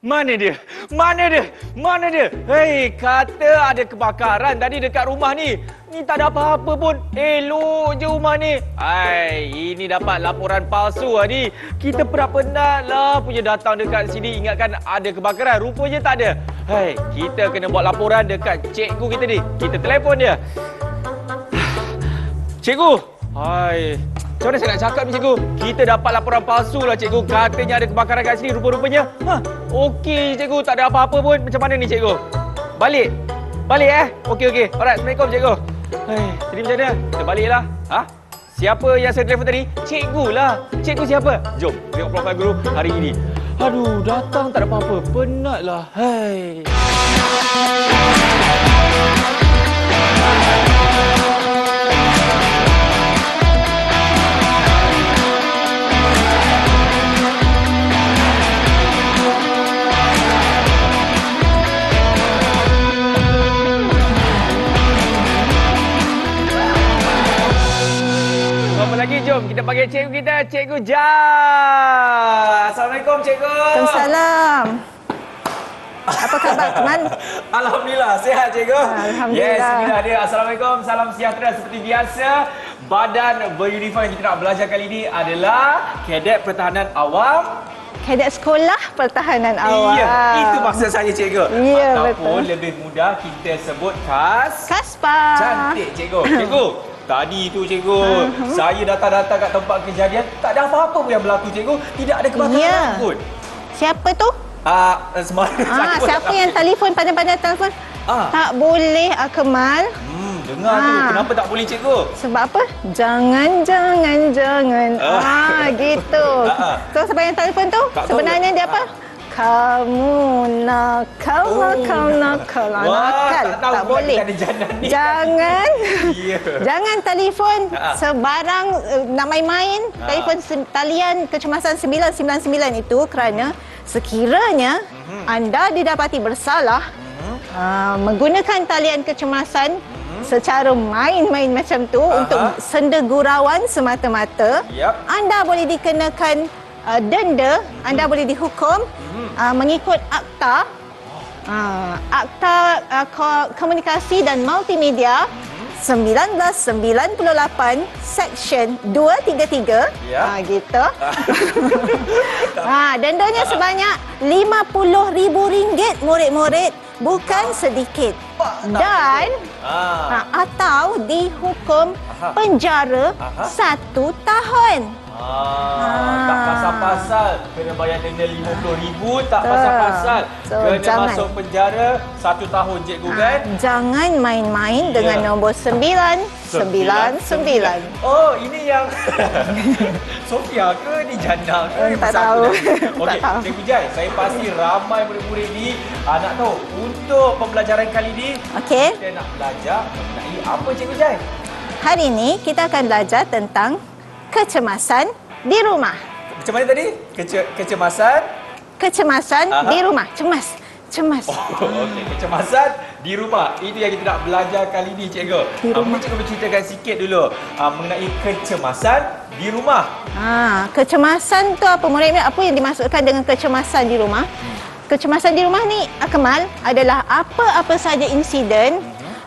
Mana dia? Mana dia? Mana dia? Hei, kata ada kebakaran tadi dekat rumah ni. Ni tak ada apa-apa pun. Elok je rumah ni. Hai, ini dapat laporan palsu ni. Kita penat-penat lah punya datang dekat sini ingatkan ada kebakaran. Rupanya tak ada. Hai, kita kena buat laporan dekat cikgu kita ni. Kita telefon dia. Cikgu. Hai. Macam mana saya nak cakap ni cikgu? Kita dapat laporan palsu lah cikgu. Katanya ada kebakaran kat sini rupa-rupanya. Okey cikgu, tak ada apa-apa pun. Macam mana ni cikgu? Balik? Balik Okey. Alright, Assalamualaikum cikgu. Jadi macam mana? Kita baliklah. Siapa yang saya telefon tadi? Cikgu lah. Cikgu siapa? Jom, tengok profil guru hari ini. Aduh, datang tak ada apa-apa. Penat lah. Hai. Lagi jom kita panggil cikgu kita, Cikgu Jah. Assalamualaikum cikgu. Waalaikumsalam. Apa khabar teman? Alhamdulillah sihat cikgu. Alhamdulillah. Yes, ini dah ada. Assalamualaikum, salam sejahtera seperti biasa. Badan beruniform yang kita nak belajar kali ini adalah Kadet Pertahanan Awam. Kadet Sekolah Pertahanan Awam. Ya, itu maksud saya cikgu. Ya, ataupun betul. lebih mudah kita sebut Kaspa. Cantik cikgu. Cikgu. Tadi tu cikgu, saya datang-datang kat tempat kejadian, tak ada apa-apa pun yang berlaku cikgu. Tidak ada kebakaran pun. Siapa tu? Semalam. Siapa yang telefon pandai-pandai telefon? Tak boleh Akmal. Dengar tu, kenapa tak boleh cikgu? Sebab apa? Jangan. Gitu. So siapa yang telefon tu? Tak sebenarnya tahu. dia apa? Kamu nakal. Tak boleh. Jangan. Jangan telefon sebarang nak main-main. Telefon talian kecemasan 999 itu kerana sekiranya anda didapati bersalah menggunakan talian kecemasan secara main-main macam tu untuk senda gurauan semata-mata, anda boleh dikenakan denda, anda boleh dihukum mengikut Akta Komunikasi dan Multimedia 1998 Section 233. Gitu. Dendanya sebanyak RM50,000 murid-murid, bukan sedikit. Dan atau dihukum penjara 1 tahun. Tak pasal-pasal kena bayar denda RM50,000, tak pasal-pasal kena masuk penjara 1 tahun cikgu kan? Jangan main-main dengan nombor 999. Oh, ini yang Sofia ke ni Jannah ke? Tak tahu. Okey, Cikgu Jai, saya pasti ramai murid-murid ni nak tahu untuk pembelajaran kali ni kita nak belajar mengenai apa Cikgu Jai? Hari ini kita akan belajar tentang kecemasan di rumah. Macam mana tadi? Kecemasan? Kecemasan di rumah. Cemas. Okey, kecemasan di rumah. Itu yang kita nak belajar kali ni cikgu. Mungkin cikgu berceritakan sikit dulu mengenai kecemasan di rumah. Kecemasan tu apa murid-murid? Apa yang dimaksudkan dengan kecemasan di rumah? Kecemasan di rumah ni Akmal adalah apa-apa saja insiden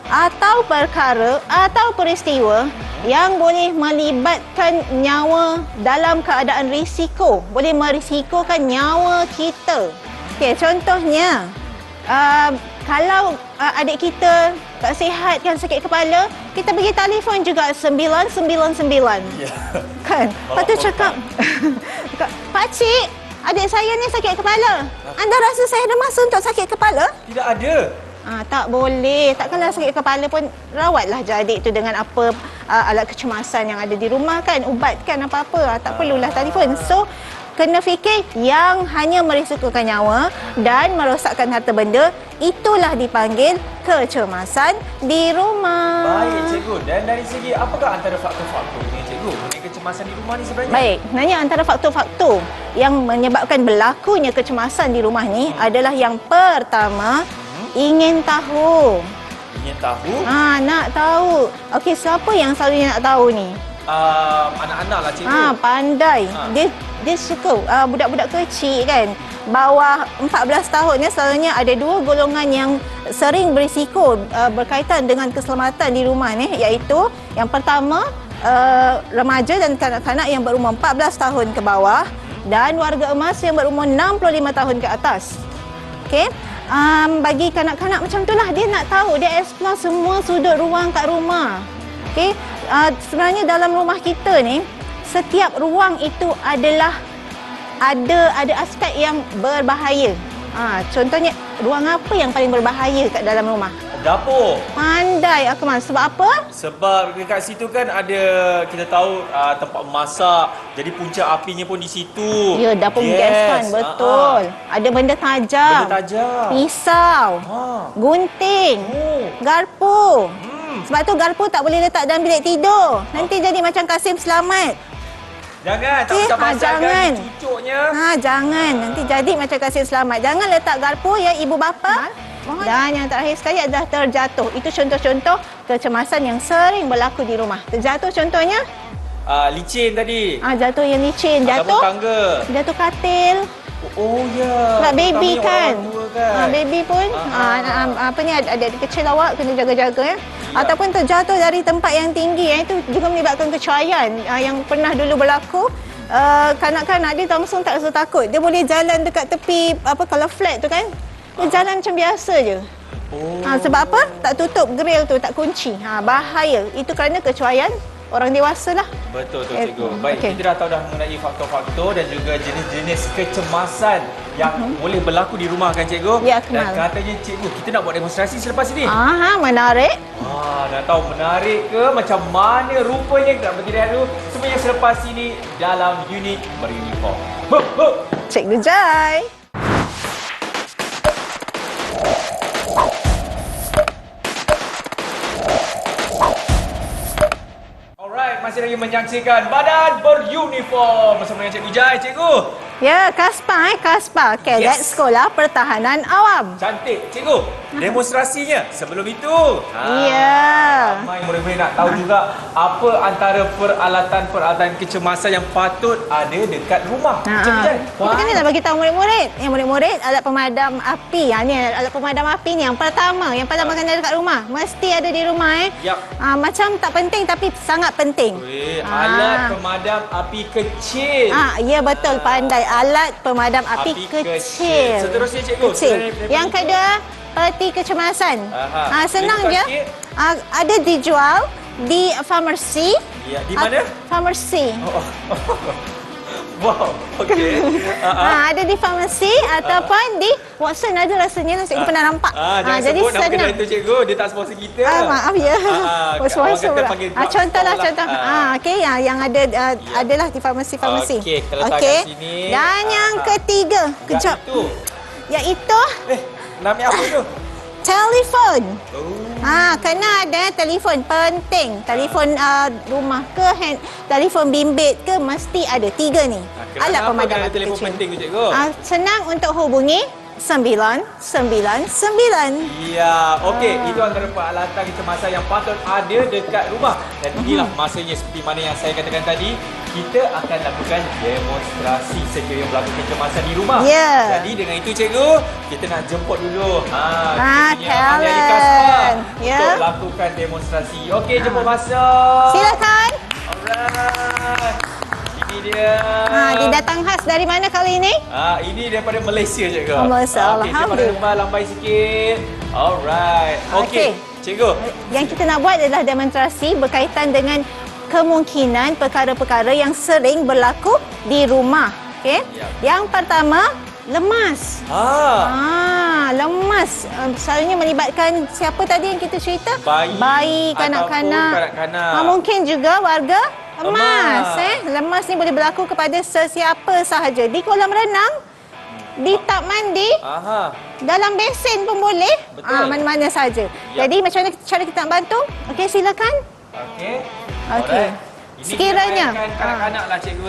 atau perkara atau peristiwa yang boleh melibatkan nyawa dalam keadaan risiko, boleh merisikokan nyawa kita. Okey, contohnya kalau adik kita tak sihat kan, sakit kepala, kita pergi telefon juga 999. Kan? Lepas tu cakap, "Pakcik, adik saya ni sakit kepala. Anda rasa saya ada masa untuk sakit kepala?" Tidak ada. Tak boleh. Takkanlah sakit kepala pun rawatlah je adik tu dengan apa alat kecemasan yang ada di rumah kan, ubatkan apa-apa. Tak perlulah telefon. So kena fikir yang hanya merisikokan nyawa dan merosakkan harta benda, itulah dipanggil kecemasan di rumah. Baik cikgu, dan dari segi apakah antara faktor-faktornya cikgu mengenai kecemasan di rumah ni sebenarnya? Baik, sebenarnya antara faktor-faktor yang menyebabkan berlakunya kecemasan di rumah ni adalah yang pertama, ingin tahu. Ingin tahu? Nak tahu. Okey, siapa yang selalunya nak tahu ni? anak-anak lah cikgu. Pandai. Ha. Dia suka budak-budak kecil kan. Bawah 14 tahun ni selalunya ada dua golongan yang sering berisiko berkaitan dengan keselamatan di rumah ni, iaitu yang pertama remaja dan kanak-kanak yang berumur 14 tahun ke bawah dan warga emas yang berumur 65 tahun ke atas. Okey. Bagi kanak-kanak macam itulah, dia nak tahu, dia explore semua sudut ruang kat rumah. Okey. Sebenarnya dalam rumah kita ni, setiap ruang itu adalah ada aspek yang berbahaya. Contohnya, ruang apa yang paling berbahaya kat dalam rumah? Dapur. Pandai Akmal. Sebab apa? Sebab dekat situ kan ada, kita tahu tempat masak. Jadi punca apinya pun di situ. Ya, dapur gas kan. Betul. Ada benda tajam. Benda tajam. Pisau. Gunting. Garpu. Sebab tu garpu tak boleh letak dalam bilik tidur. Nanti jadi macam Kasim Selamat. Jangan, tak usah pasangkan cucuknya. Jangan. Nanti jadi macam Kasim Selamat. Jangan letak garpu ya ibu bapa. Dan yang terakhir sekali adalah terjatuh. Itu contoh-contoh kecemasan yang sering berlaku di rumah. Terjatuh contohnya? Licin tadi. Jatuh yang licin. Ataupun Jatuh tangga. Jatuh katil. Oh ya. Sebab baby kan. Baby pun apa ni, ada kecil awak kena jaga-jaga ya. Ataupun terjatuh dari tempat yang tinggi, itu juga menyebabkan kecuaian yang pernah dulu berlaku. Kanak-kanak dia langsung tak rasa takut. Dia boleh jalan dekat tepi kalau flat tu kan. Dia jalan macam biasa je. Sebab apa? Tak tutup grill tu, tak kunci. Bahaya. Itu kerana kecuaian orang dewasa lah. Betul cikgu. Baik, kita dah tahu dah mengenai faktor-faktor dan juga jenis-jenis kecemasan yang boleh berlaku di rumah kan cikgu? Ya, Dan katanya cikgu, kita nak buat demonstrasi selepas ini. Menarik. Dah tahu menarik ke? Macam mana rupanya? Kita nak berhenti dulu. Semuanya selepas ini dalam unit beruniform. Cikgu Jai. Masih lagi menyaksikan Badan Beruniform bersama dengan Cikgu Jai, Cikgu. Ya, Kaspa, Kaspa, Kadet Sekolah Pertahanan Awam. Cantik, Cikgu. Demonstrasinya sebelum itu. Ya. Ramai murid-murid nak tahu juga apa antara peralatan-peralatan kecemasan yang patut ada dekat rumah. Cikgu Jai. Kita kena nak bagi tahu murid-murid. Yang murid-murid alat pemadam api. Ni alat pemadam api ni yang pertama kena dekat rumah. Mesti ada di rumah macam tak penting tapi sangat penting. Alat pemadam api kecil. Ya betul, pandai. Alat pemadam api kecil. Seterusnya cikgu. Yang kedua, peti kecemasan. Senang je. Ada dijual di farmasi. Ya, di mana? Farmasi. Wow, okey. Ada di farmasi ataupun di Watson ada rasanya. Saya pernah nampak. Jangan jadi sebut nama senang. kedai tu cikgu, dia tak sponsor kita. Maaf ya. Orang kata panggil contoh. Okey, yang ada adalah di farmasi-farmasi. Okey, kalau tak kat sini. Dan yang ketiga, kejap. Iaitu nama apa tu? Telefon. Kena ada telefon, penting. Telefon rumah ke, telefon bimbit ke, mesti ada. Tiga ni. Alat pemadam api telefon kecil. penting tu cikgu? Senang untuk hubungi 999. Ya, okey. Itu antara peralatan kecemasan yang patut ada dekat rumah. Dan inilah masanya seperti mana yang saya katakan tadi, kita akan lakukan demonstrasi sekiranya berlaku kecemasan di rumah. Jadi dengan itu cikgu, kita nak jemput dulu Karen untuk lakukan demonstrasi. Okey, jemput masuk. Silakan. Alright. Ini dia. Dia datang khas dari mana kali ini? Ini daripada Malaysia cikgu. Malaysia, alhamdulillah. Lambai sikit. Alright. Okey. Cikgu. Yang kita nak buat adalah demonstrasi berkaitan dengan kemungkinan perkara-perkara yang sering berlaku di rumah. Okey. Yang pertama, lemas. Lemas. Selalunya melibatkan siapa tadi yang kita cerita? Bayi, kanak-kanak. Mungkin juga warga lemas. Lemas ni boleh berlaku kepada sesiapa sahaja. Di kolam renang, di tap mandi, dalam besen pun boleh. Mana-mana saja. Jadi macam mana cara kita nak bantu? Okey, silakan. Okey. Sekiranya kanak-kanak lah cikgu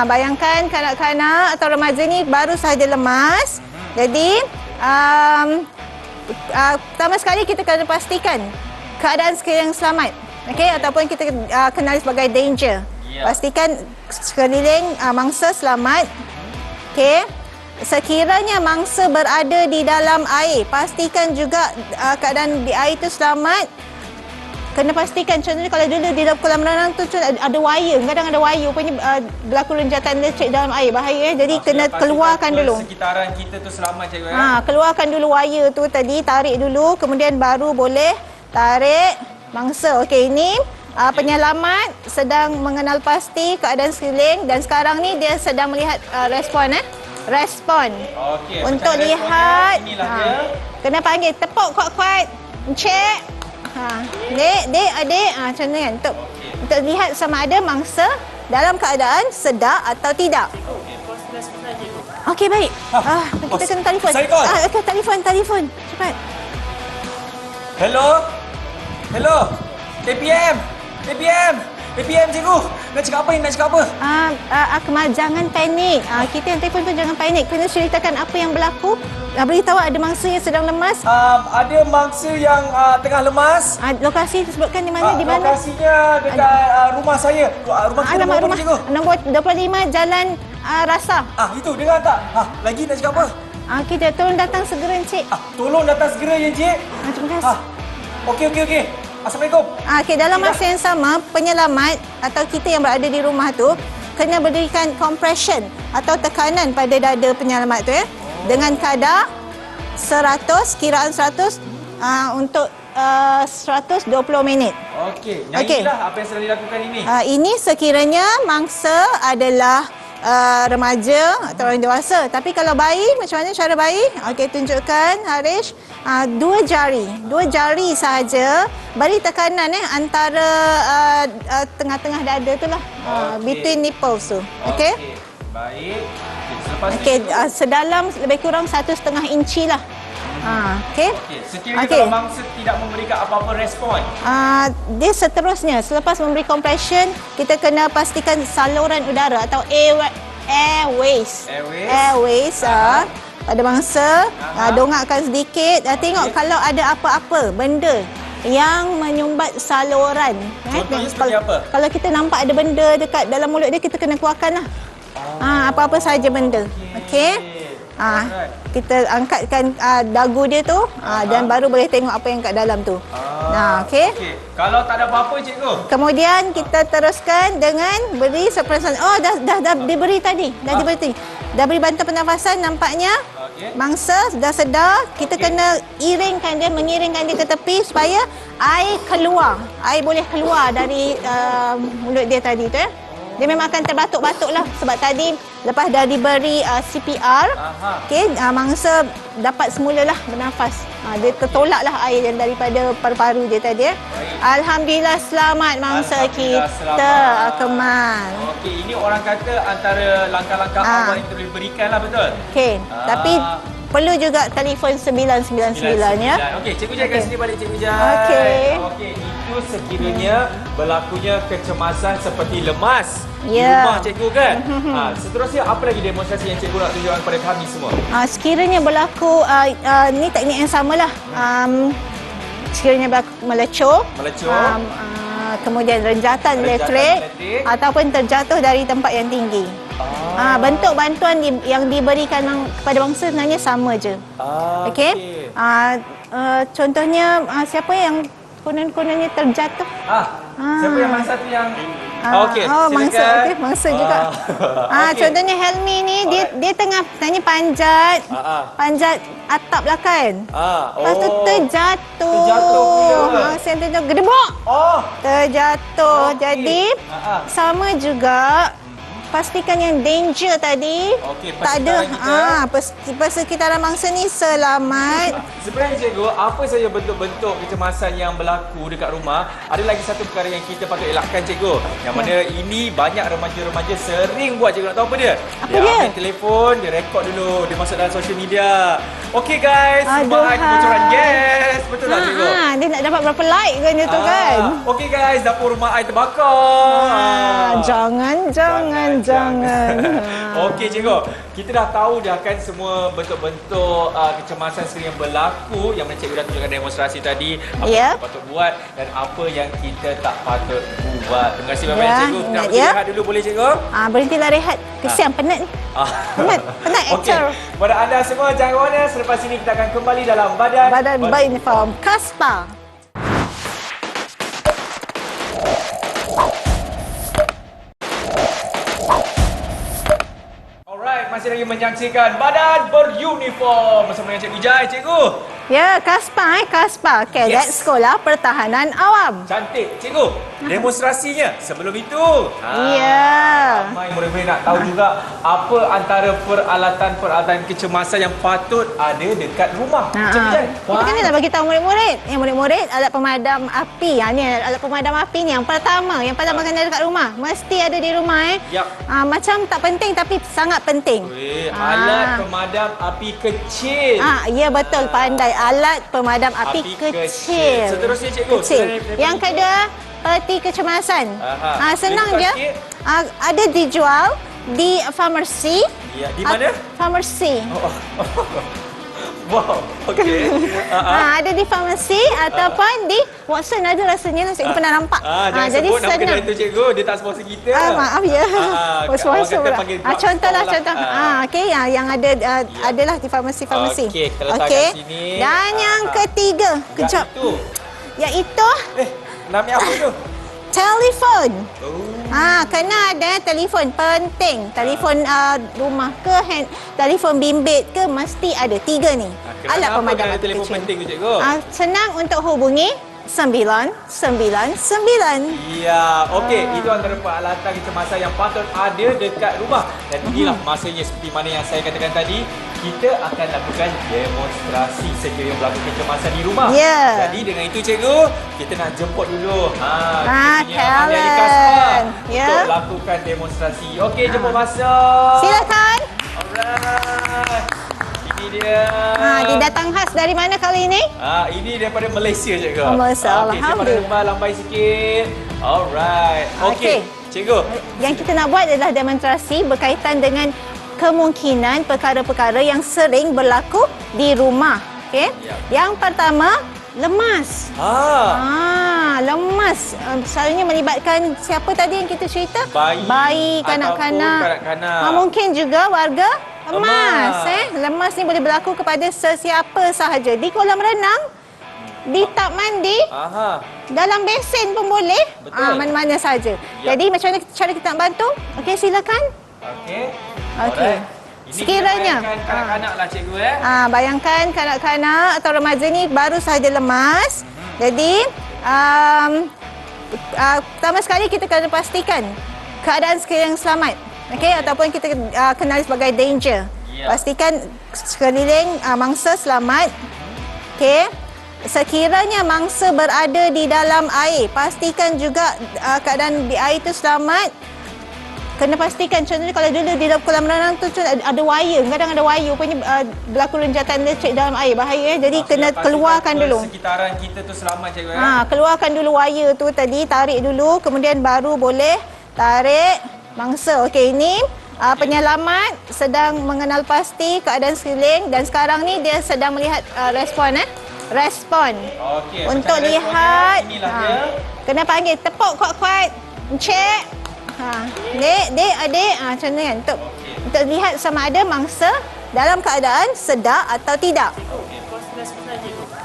bayangkan kanak-kanak atau remaja ni baru sahaja lemas. Jadi pertama sekali kita kena pastikan keadaan sekiranya selamat. okey, ataupun kita kenali sebagai danger. Ya. Pastikan sekeliling mangsa selamat. Okey. Sekiranya mangsa berada di dalam air, pastikan juga keadaan di air itu selamat. Kena pastikan, contohnya kalau dulu di dalam kolam renang tu ada wire, kadang ada wire punya berlaku renjatan listrik dalam air, bahaya. Jadi kena keluarkan dulu. Sekitaran kita tu selamat cikgu. Keluarkan dulu wire tu tadi, tarik dulu, kemudian baru boleh tarik mangsa. Okey, ini penyelamat sedang mengenal pasti keadaan sekeliling dan sekarang ni dia sedang melihat respon. Okey. Untuk lihat, kena panggil tepuk kuat-kuat. Encik. Dek, adik. Macam ni kan. Untuk lihat sama ada mangsa dalam keadaan sedar atau tidak. Okey, baik. Kita kena telefon. Saya call. Okey, telefon. Cepat. Hello. TPM cikgu. Nak cakap apa? Akmal, jangan panik. Kita yang telefon tu jangan panik. Kena ceritakan apa yang berlaku. Beritahu ada mangsa yang sedang lemas. Ada mangsa yang tengah lemas. Lokasi disebutkan di mana? Lokasinya dekat rumah saya. Rumah kita nombor cikgu. Nombor 25 Jalan Rasa. Itu dengar tak? Lagi nak cakap apa? Kita tolong datang segera, Encik. Tolong datang segera ya, Encik. Terima kasih. Okey. Assalamualaikum. Dalam masa yang sama, penyelamat atau kita yang berada di rumah tu kena berikan compression atau tekanan pada dada penyelamat tu ya. Dengan kadar 100, kiraan 100 untuk 120 minit. Okey. Nyanyilah apa yang sedang dilakukan ini. Ini sekiranya mangsa adalah remaja atau orang dewasa. Tapi kalau bayi, macam mana cara bayi? Okey, tunjukkan Harish. Dua jari sahaja beri tekanan antara tengah-tengah dada tu lah. Between nipples tu. Okey. Baik. Selepas sedalam lebih kurang 1,5 inci lah. Okey. Sekiranya kalau mangsa tidak memberikan apa-apa respon. Dia seterusnya selepas memberi compression, kita kena pastikan saluran udara atau airways. Pada mangsa, dongakkan sedikit. Tengok kalau ada apa-apa benda yang menyumbat saluran. Contohnya seperti apa? Kalau kita nampak ada benda dekat dalam mulut dia, kita kena keluarkan lah. Apa-apa sahaja benda. Okey. Kita angkatkan dagu dia tu dan baru boleh tengok apa yang kat dalam tu. Okey. Kalau tak ada apa-apa cikgu. Kemudian kita teruskan dengan beri pernafasan. Dah diberi tadi. Dah beri bantuan pernafasan nampaknya. Mangsa dah sedar, kita kena mengiringkan dia ke tepi supaya air keluar. Air boleh keluar dari mulut dia tadi tu ya. Dia memang akan terbatuk-batuk lah sebab tadi lepas dah diberi CPR, mangsa dapat semulalah bernafas. Dia tertolaklah air yang daripada paru-paru dia tadi. Alhamdulillah selamat mangsa kita, Akmal. Okey, ini orang kata antara langkah-langkah awal yang boleh berikan lah, betul? Okey, tapi perlu juga telefon 999 ya. Okey, Cikgu Jai akan sini balik Cikgu Jai. Okey, itu sekiranya berlakunya kecemasan seperti lemas di rumah Cikgu kan? Seterusnya apa lagi demonstrasi yang Cikgu nak tunjukkan kepada kami semua? Sekiranya berlaku ni teknik yang samalah. Sekiranya berlaku melecur. Kemudian renjatan elektrik ataupun terjatuh dari tempat yang tinggi. Bentuk bantuan yang diberikan kepada bangsa sebenarnya sama je. Okey. Contohnya siapa yang kononnya terjatuh? Siapa yang mangsa tu yang mangsa juga. Contohnya Helmi ni dia tengah panjat atap lah kan. Lepas tu terjatuh. Saya gedebok. Terjatuh. Jadi sama juga pastikan yang danger tadi tak ada. Persekitaran mangsa ni selamat. Sebenarnya cikgu, apa saja bentuk-bentuk kecemasan yang berlaku dekat rumah, ada lagi satu perkara yang kita patut elakkan cikgu. Yang mana ini banyak remaja-remaja sering buat, cikgu nak tahu apa dia? Dia ambil telefon, dia rekod dulu, dia masuk dalam social media. Okey guys, sebab ada bocoran gas. Betul tak cikgu? Dia nak dapat berapa like kan tu kan? Okey guys, dapur rumah I terbakar. Jangan. Okey cikgu, kita dah tahu dah kan semua bentuk-bentuk kecemasan sering yang berlaku yang mana cikgu dah tunjukkan demonstrasi tadi, apa yang kita patut buat dan apa yang kita tak patut buat. Terima kasih banyak cikgu. Kita nak rehat dulu boleh cikgu? Berhentilah rehat. Kesian penat ni. Penat Okey. actor. Pada anda semua jangan ke mana, selepas ini kita akan kembali dalam Badan Bioinform Kaspa. Alright, masih lagi menyaksikan Badan Beruniform bersama dengan Cikgu Jai, cikgu. Ya, Kaspa Kadet Sekolah Pertahanan Awam. Cantik, cikgu. Demonstrasinya sebelum itu. Ya. Ramai murid-murid nak tahu juga apa antara peralatan kecemasan yang patut ada dekat rumah. Cikgu Jai. Kita kena bagi tahu murid-murid. Yang murid-murid alat pemadam api. Ni alat pemadam api ni yang pertama kena ada dekat rumah. Mesti ada di rumah Yap. Macam tak penting tapi sangat penting. Alat pemadam api kecil. Ya betul, pandai. Alat pemadam api kecil. Seterusnya cikgu. Yang kedua, peti kecemasan. Senang je. Sikit. Ada dijual di farmasi. Ya, di mana? Farmasi. Wow, okey. Ada di farmasi ataupun di Watson ada rasanya lah. Cikgu pernah nampak. Jangan jadi sebut nama senang. kedai itu cikgu, dia tak sponsor kita. Maaf ya. Sponsor pula. Contohlah. Okey, yang ada adalah di farmasi. Okey, kita letak kat sini. Dan yang ketiga, kejap. Iaitu namanya apa tu? telefon. Kena ada telefon penting. Telefon rumah ke telefon bimbit ke mesti ada 3 ni. Alat pemadam api telefon kecil. penting tu cikgu? Senang untuk hubungi 999. Ya, okey. Itu antara peralatan kecemasan yang patut ada dekat rumah. Dan inilah masanya seperti mana yang saya katakan tadi, kita akan lakukan demonstrasi sekiranya berlaku kecemasan di rumah. Jadi dengan itu cikgu, kita nak jemput dulu ahli Kaspa untuk lakukan demonstrasi. Okey, jemput masuk. Silakan. Alright. Ini dia. Dia datang khas dari mana kali ini? Ini daripada Malaysia cikgu. Malaysia. Okey, saya lambai sikit. Alright. Okey. Cikgu. Yang kita nak buat adalah demonstrasi berkaitan dengan kemungkinan perkara-perkara yang sering berlaku di rumah. Okey. Yang pertama, lemas. Lemas. Selalunya melibatkan siapa tadi yang kita cerita? Bayi, kanak-kanak. Mungkin juga warga lemas. Lemas ni boleh berlaku kepada sesiapa sahaja. Di kolam renang, di tap mandi, dalam besen pun boleh. Mana-mana sahaja. Jadi macam mana cara kita nak bantu? Okey, silakan. Okey. Sekiranya kanak-kanak lah cikgu bayangkan kanak-kanak atau remaja ni baru sahaja lemas. Jadi pertama sekali kita kena pastikan keadaan sekeliling selamat. Okey, ataupun kita kenali sebagai danger. Pastikan sekeliling mangsa selamat. Okey. Sekiranya mangsa berada di dalam air, pastikan juga keadaan di air itu selamat. Kena pastikan, contohnya kalau dulu di dalam kolam renang tu ada wire, kadang ada wire, rupanya berlaku renjatan elektrik dalam air, bahaya. Jadi kena keluarkan dulu. Sekitaran kita tu selamat cikgu keluarkan dulu wire tu tadi, tarik dulu, kemudian baru boleh tarik mangsa. Okey, ini penyelamat sedang mengenal pasti keadaan sekeliling dan sekarang ni dia sedang melihat respon. Okey. Untuk lihat kena panggil, tepuk kuat-kuat, cek. Dek, adik, macam ni kan, untuk lihat sama ada mangsa dalam keadaan sedar atau tidak.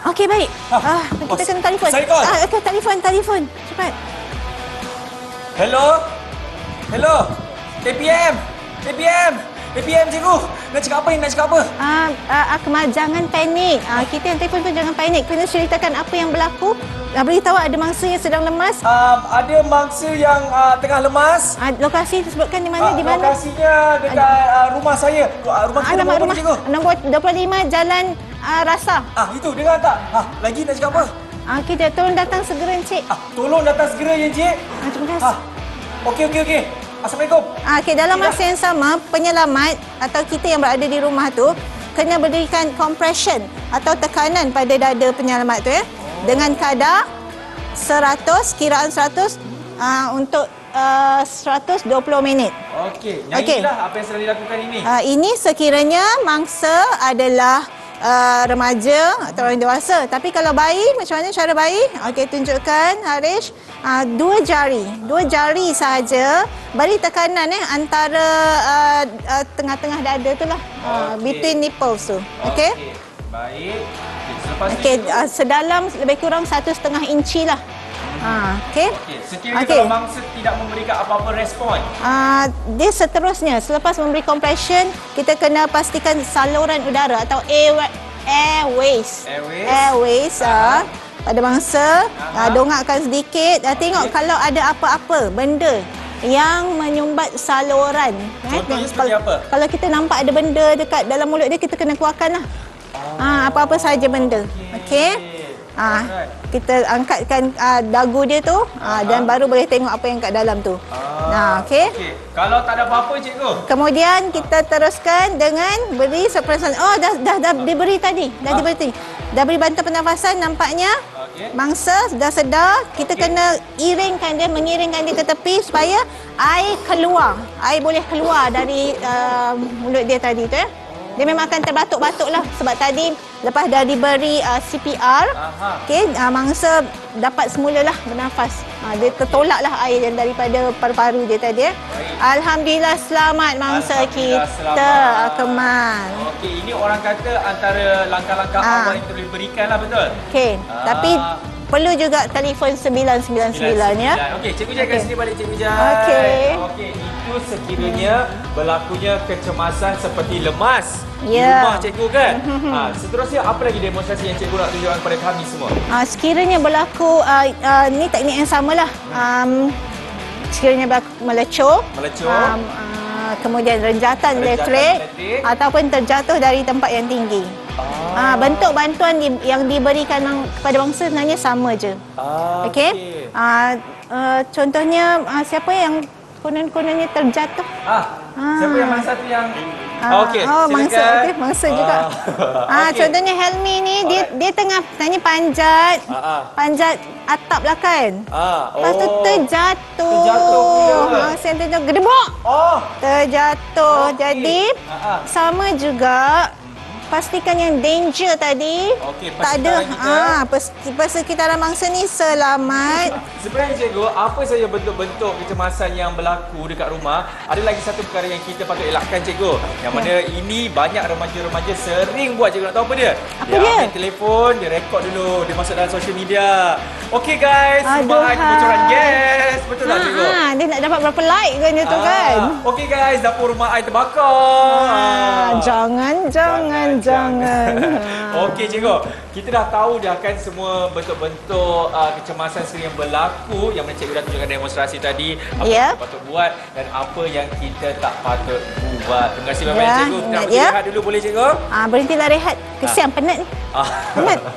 Okey, baik. Kita kena telefon. Telefon. Cepat. Hello, APM cikgu. Nak cakap apa ni? Akmal, jangan panik. Kita yang telefon pun jangan panik. Kena ceritakan apa yang berlaku. Beritahu ada mangsa yang sedang lemas. Ada mangsa yang tengah lemas. Lokasi disebutkan di mana? Lokasinya dekat rumah saya. Rumah kita nombor berapa cikgu? Nombor 25 Jalan Rasa. Itu dengar tak? Lagi nak cakap apa? Kita tolong datang segera, Encik. Tolong datang segera ya, Encik. Terima kasih. Okey. Assalamualaikum. Dalam masa yang sama, penyelamat atau kita yang berada di rumah tu kena berikan compression atau tekanan pada dada penyelamat tu ya. Dengan kadar 100, kiraan 100 untuk 120 minit. Okey, nyanyilah apa yang sedang dilakukan ini. Ini sekiranya mangsa adalah remaja atau orang dewasa. Tapi kalau bayi, macam mana cara bayi? Okey, tunjukkan Harish. Dua jari sahaja beri tekanan antara tengah-tengah dada tu lah. Between nipples tu. Okey. Baik. Selepas sedalam lebih kurang 1,5 inci lah. Okey. Sekiranya kalau mangsa tidak memberikan apa-apa respon. Dia seterusnya selepas memberi compression, kita kena pastikan saluran udara atau airways. Pada mangsa, dongakkan sedikit, tengok kalau ada apa-apa benda yang menyumbat saluran. Contohnya seperti apa? Kalau kita nampak ada benda dekat dalam mulut dia, kita kena keluarkan lah. Apa-apa sahaja benda. Okey. Kita angkatkan dagu dia tu dan baru boleh tengok apa yang kat dalam tu. Okey. Kalau tak ada apa-apa cikgu. Kemudian kita teruskan dengan beri pernafasan. Dah diberi tadi. Dah beri bantuan pernafasan nampaknya. Mangsa dah sedar, kita kena mengiringkan dia ke tepi supaya air keluar. Air boleh keluar dari mulut dia tadi tu ya. Dia memang akan terbatuk-batuk lah sebab tadi lepas dah diberi CPR, mangsa dapat semulalah bernafas. Dia tertolaklah air yang daripada paru-paru dia tadi ya. Alhamdulillah selamat mangsa kita, Akmal. Okey, ini orang kata antara langkah-langkah awal yang boleh berikan lah, betul? Okey, tapi perlu juga telefon 999 ya. Okey, Cikgu Jai kat sini balik Cikgu Jai. Okey, itu sekiranya berlakunya kecemasan seperti lemas di rumah Cikgu kan. Seterusnya apa lagi demonstrasi yang Cikgu nak tunjukkan kepada kami semua? Sekiranya berlaku ni teknik yang samalah. Sekiranya berlaku melecur. Kemudian renjatan elektrik ataupun terjatuh dari tempat yang tinggi. Bentuk bantuan yang diberikan kepada bangsa sebenarnya sama je. Okey. Contohnya siapa yang kononnya terjatuh? Siapa yang mangsa tu yang mangsa juga. Contohnya Helmi ni dia tengah panjat atap lah kan. Lepas tu terjatuh. Sentence gedebok. Terjatuh. Jadi sama juga pastikan yang danger tadi tak ada. Persekitaran mangsa ni selamat. Sebenarnya Cikgu, apa saja bentuk-bentuk kecemasan yang berlaku dekat rumah, ada lagi satu perkara yang kita patut elakkan Cikgu. Yang mana ini banyak remaja-remaja sering buat. Cikgu nak tahu apa dia? Dia ambil telefon, dia rekod dulu, dia masuk dalam social media. Okey guys, rumah kebocoran gas. Betul tak Cikgu? Dia nak dapat berapa like kan dia tu kan? Okey guys, dapur rumah I terbakar. Jangan. Okey Cikgu, kita dah tahu dah kan semua bentuk-bentuk kecemasan yang berlaku yang mana Cikgu dah tunjukkan demonstrasi tadi. Apa yang kita patut buat dan apa yang kita tak patut buat. Terima kasih banyak Cikgu. Kita nak rehat dulu boleh Cikgu? Berhentilah rehat. Kesian penat ni.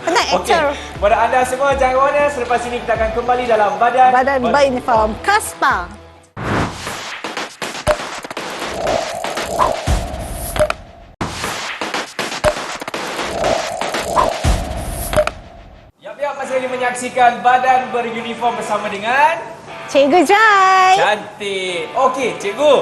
Penat actor. Kepada anda semua jangan ke mana. Selepas ini kita akan kembali dalam Badan Berinform Kaspa. Masih lagi menyaksikan Badan Beruniform bersama dengan Cikgu Jai. Cantik. Okey, Cikgu.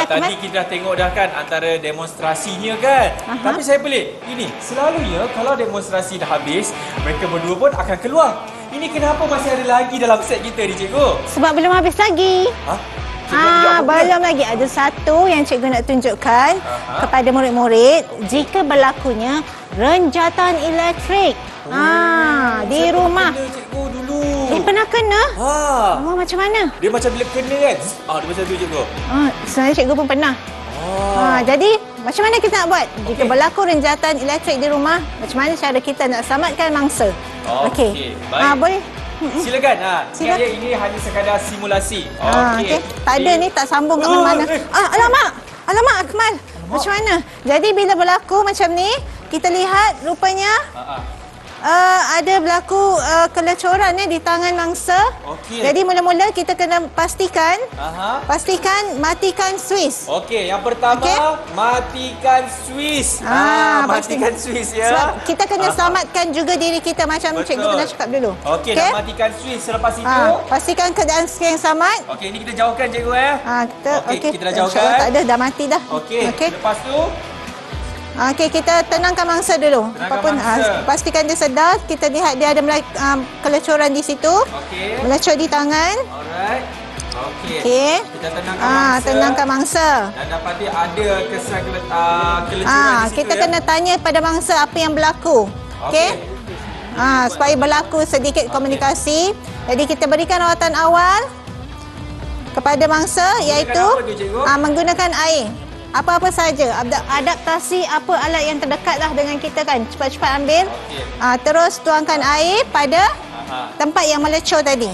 Tadi kita dah tengok dah kan antara demonstrasinya kan. Tapi saya pelik. Ini selalunya kalau demonstrasi dah habis, mereka berdua pun akan keluar. Ini kenapa masih ada lagi dalam set kita ni Cikgu? Sebab belum habis lagi. Belum lagi. Ada satu yang cikgu nak tunjukkan kepada murid-murid jika berlakunya renjatan elektrik. Di rumah. Pernah cikgu dulu. Pernah kena? Macam mana? Dia macam bila kena kan? Dia macam tu cikgu. Sebenarnya cikgu pun pernah. Jadi macam mana kita nak buat? Jika berlaku renjatan elektrik di rumah, macam mana cara kita nak selamatkan mangsa? Okey. Baik. Boleh. Silakan. Ini hanya sekadar simulasi. Okey. Tak ada ni, tak sambung ke mana-mana. Alamak Akmal. Macam mana? Jadi bila berlaku macam ni, kita lihat rupanya Ada berlaku kelecoran di tangan mangsa. Okey. Jadi mula-mula kita kena pastikan matikan Swiss. Okey, yang pertama matikan Swiss. Matikan Swiss ya. Sebab kita kena selamatkan juga diri kita macam cikgu pernah cakap dulu. Okey, nak matikan Swiss. Selepas itu pastikan keadaan yang selamat. Okey, ini kita jauhkan cikgu kita dah jauhkan. InsyaAllah tak ada, dah mati dah. Okey. Lepas tu Okey, kita tenangkan mangsa dulu. Pastikan dia sedar. Kita lihat dia ada kelecoran di situ. Okey. Melecor di tangan. Alright. Okey. Kita tenangkan mangsa. Dan dapati ada kesan kelecoran di situ. Kita kena tanya pada mangsa apa yang berlaku. Okey. Supaya berlaku sedikit komunikasi. Jadi kita berikan rawatan awal kepada mangsa, iaitu menggunakan air. Apa-apa saja, adaptasi apa alat yang terdekatlah dengan kita kan. Cepat-cepat ambil. Terus tuangkan air pada tempat yang melecor tadi.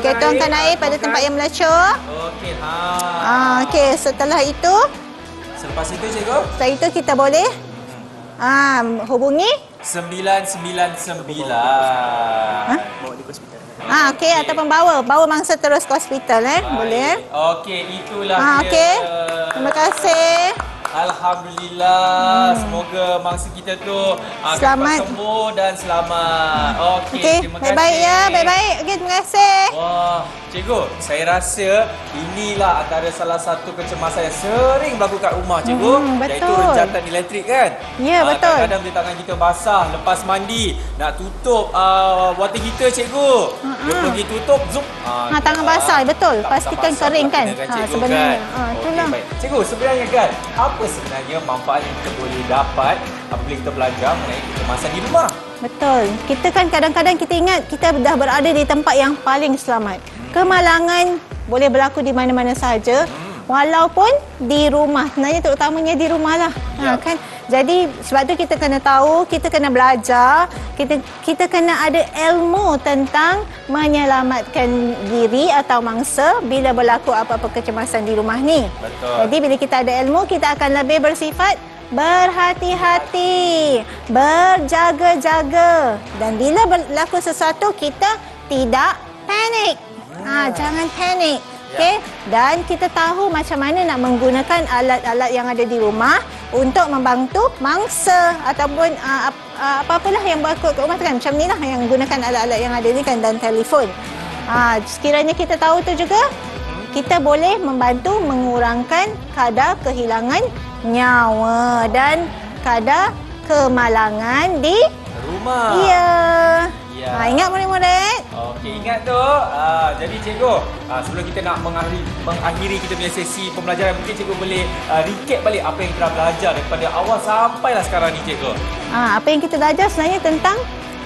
Tuangkan air pada tempat yang melecor. Okey, setelah itu cikgu, setelah itu kita boleh hubungi 999. Okey, ataupun bawa mangsa terus ke hospital boleh. Okey, itulah dia. Okey. Terima kasih. Alhamdulillah. Semoga mangsa kita tu selamat sembuh dan selamat. Okey, terima kasih. Baik-baik ya, baik-baik. Okey, terima kasih. Wah, cikgu, saya rasa inilah antara salah satu kecemasan yang sering berlaku kat rumah, cikgu. Iaitu renjatan elektrik kan? Ya, betul. Kadang-kadang bila tangan kita basah lepas mandi, nak tutup water heater, cikgu. Dia pergi tutup, zoom. Tangan basah, betul. Pastikan kering kan. Sebenarnya. Itulah. Baik. Cikgu, sebenarnya kan, apa sebenarnya manfaat yang kita boleh dapat apabila kita belajar mengenai kecemasan di rumah? Betul. Kita kan kadang-kadang kita ingat kita dah berada di tempat yang paling selamat. Kemalangan boleh berlaku di mana-mana sahaja. Walaupun di rumah. Sebenarnya terutamanya di rumah lah. Kan? Jadi sebab tu kita kena tahu, kita kena belajar, kita kena ada ilmu tentang menyelamatkan diri atau mangsa bila berlaku apa-apa kecemasan di rumah ni. Betul. Jadi bila kita ada ilmu, kita akan lebih bersifat berhati-hati, berjaga-jaga. Dan bila berlaku sesuatu, kita tidak panik. Jangan panik. Okey, dan kita tahu macam mana nak menggunakan alat-alat yang ada di rumah untuk membantu mangsa ataupun apa-apalah yang berlaku kat rumah kan. Macam ni lah yang gunakan alat-alat yang ada ni kan, dan telefon. Sekiranya kita tahu tu juga, kita boleh membantu mengurangkan kadar kehilangan nyawa dan kadar kemalangan di rumah. Ya. Ingat murid-murid? Okey, ingat tu. Jadi cikgu, sebelum kita nak mengakhiri kita punya sesi pembelajaran, mungkin cikgu boleh recap balik apa yang kita belajar daripada awal sampailah sekarang ni, cikgu. Apa yang kita belajar sebenarnya tentang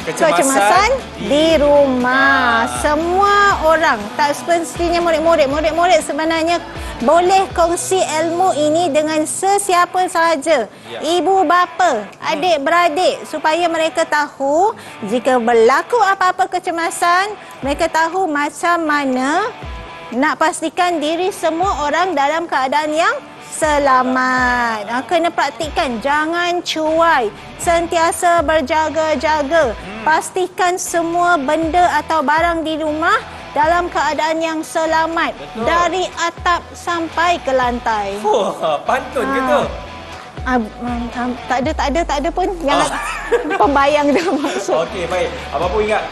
kecemasan di rumah. Semua orang, tak semestinya murid-murid sebenarnya boleh kongsi ilmu ini dengan sesiapa sahaja. Ibu bapa, adik beradik, supaya mereka tahu jika berlaku apa-apa kecemasan, mereka tahu macam mana nak pastikan diri semua orang dalam keadaan yang selamat. Kena praktikkan, jangan cuai, sentiasa berjaga-jaga. Pastikan semua benda atau barang di rumah dalam keadaan yang selamat. Betul. Dari atap sampai ke lantai. Pantun ke tu? Tak ada pun. Jangan pembayang dah maksud. Okey, baik. Apa-apa ingat,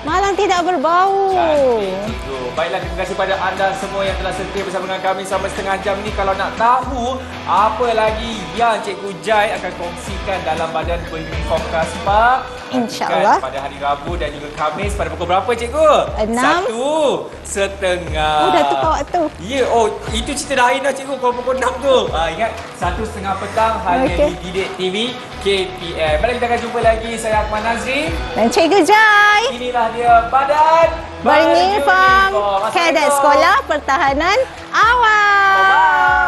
malang tidak berbau. Cantik, cikgu. Baiklah, terima kasih pada anda semua yang telah setia bersama dengan kami selama setengah jam ni. Kalau nak tahu apa lagi yang Cikgu Jai akan kongsikan dalam badan Berhenti Fokus Pak, InsyaAllah pada hari Rabu dan juga Khamis pada pukul berapa, Cikgu? 1:30. Dah tukar waktu. Ya, itu cerita dah dah, Cikgu. Kalau pukul 6 tu. Ingat, 1:30 petang hanya di Didik TV KPM. Baiklah, kita akan jumpa lagi. Saya Akmal Nazri dan Cikgu Jai. Inilah dia badan beruniform Kadet Sekolah Pertahanan Awal. Bye-bye.